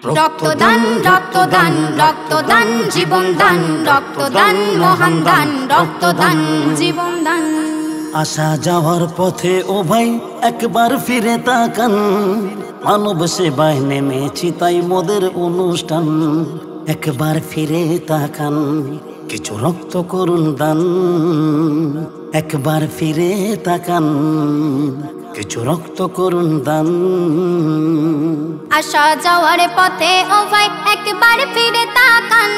রক্তদান রক্তদান রক্তদান জীবন দান, রক্তদান মহান দান, রক্তদান জীবন দান। আসা যাওয়ার পথে ও ভাই একবার ফিরে তাকান, মানব সেবায় নেমেছি তাই মোদের অনুষ্ঠান। একবার ফিরে তাকান, কিছু রক্ত করুন দান। একবার ফিরে তাকান, কিছু রক্ত করুন দান। আসা যাওয়ার পথে ও ভাই একবার ফিরে তাকান,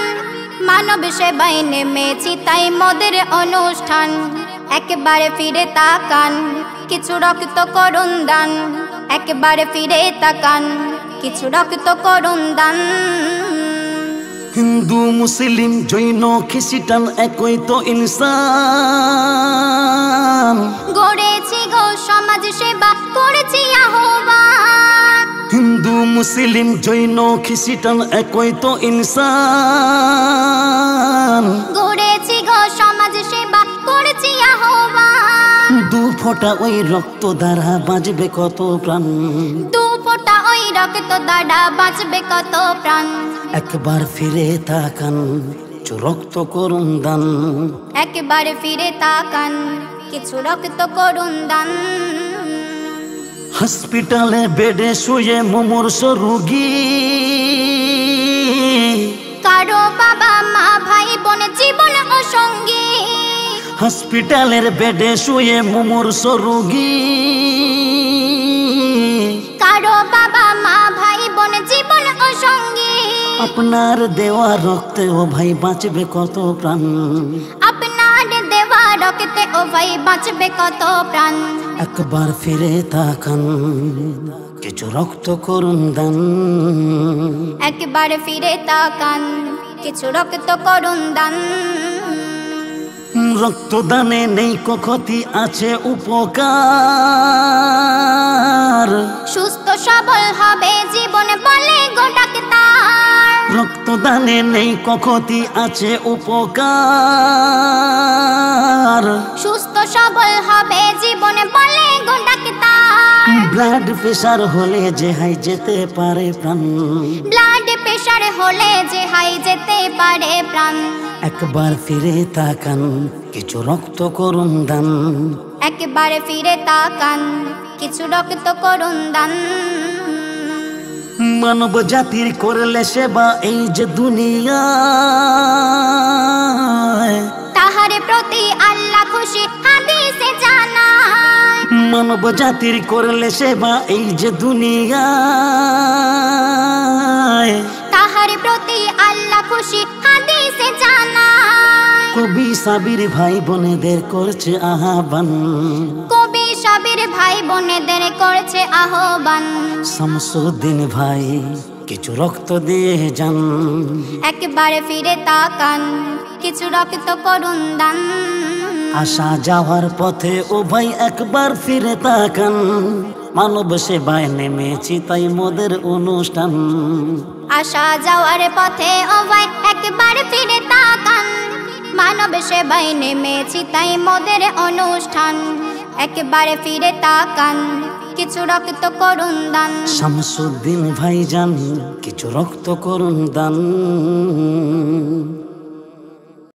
মানব সেবায় নেমেছি তাই মোদের অনুষ্ঠান। একবার ফিরে তাকান, কিছু রক্ত করুন দান। একবার ফিরে তাকান, কিছু রক্ত করুন দান। হিন্দু মুসলিম জৈন খ্রিস্টান একই তো ইনসান, গড়েছি গো সমাজ সেবা করেছি আহ্বান। হিন্দু মুসলিম জৈন খ্রিস্টান একই তো ইনসান, গড়েছি গো সমাজ সেবা করেছি আহ্বান। দু ফোঁটা ওই রক্ত দ্বারা বাঁচবে কত প্রাণ। দু ফোঁটা ওই রক্ত দ্বারা বাঁচবে কত প্রাণ। একবার ফিরে তাকান, কিছু রক্ত করুন দান। একবার ফিরে তাকান, কিছু রক্ত করুন দান। হসপিটালে বেডে শুয়ে মুমূর্ষ রোগী, কারো বাবা মা ভাই বোন জীবন ও সঙ্গী। হসপিটালের বেডে শুয়ে মুমূর্ষ রোগী, কারো বাবা মা ভাই বোন জীবন ও সঙ্গী। আপনার দেওয়া রক্তে ও ভাই বাঁচবে কত প্রাণ। আপনার দেওয়া রক্তে ও ভাই বাঁচবে কত প্রাণ। একবার ফিরে তাকান, কিছু রক্ত করুন দান। একবার ফিরে তাকান, কিছু রক্ত করুন দান। রক্তদানে নেই ক্ষতি, আছে উপকার। সুস্থ সবল হবে জীবন বলে গো ডাক্তার। রক্তদানে নেই ক্ষতি, আছে উপকার। সুস্থ সবল হবে জীবন বলে গো ডাক্তার। ব্লাড প্রেশার হলে যে হাই যেতে পারে প্রাণ। ব্লাড প্রেশার হলে যে হাই যেতে পারে প্রাণ। একবার ফিরে তাকান, কিছু রক্ত করুন দান। একবার ফিরে তাকান, কিছু রক্ত করুন দান। মানব জাতির করলে সেবা এই যে দুনিয়ায়, তাহার প্রতি আল্লাহ খুশি হাদিসে জানায়। মানব জাতির করলে সেবা এই যে দুনিয়ায়, তাহার প্রতি আল্লাহ খুশি হাদিসে জানায়। কবি সাবির ভাই বোনেদের করছে আহ্বান। কবি সাবির ভাই বোনেদের করছে আহ্বান। শামসুদ্দিন ভাই কিছু রক্ত দিয়ে যান। একবার ফিরে তাকান, কিছু রক্ত করুন দান। আসা যাওয়ার পথে ও ভাই একবার ফিরে তাকান, মানব সেবায় নেমেছি তাই মোদের অনুষ্ঠান। আসা যাওয়ার পথে ও ভাই একবার ফিরে তাকান, মানব সেবায় নেমেছি তাই মোদের অনুষ্ঠান। একবার ফিরে তাকান, কিছু রক্ত করুন দান। শামসুদ্দিন ভাই যান, কিছু রক্ত করুন দান।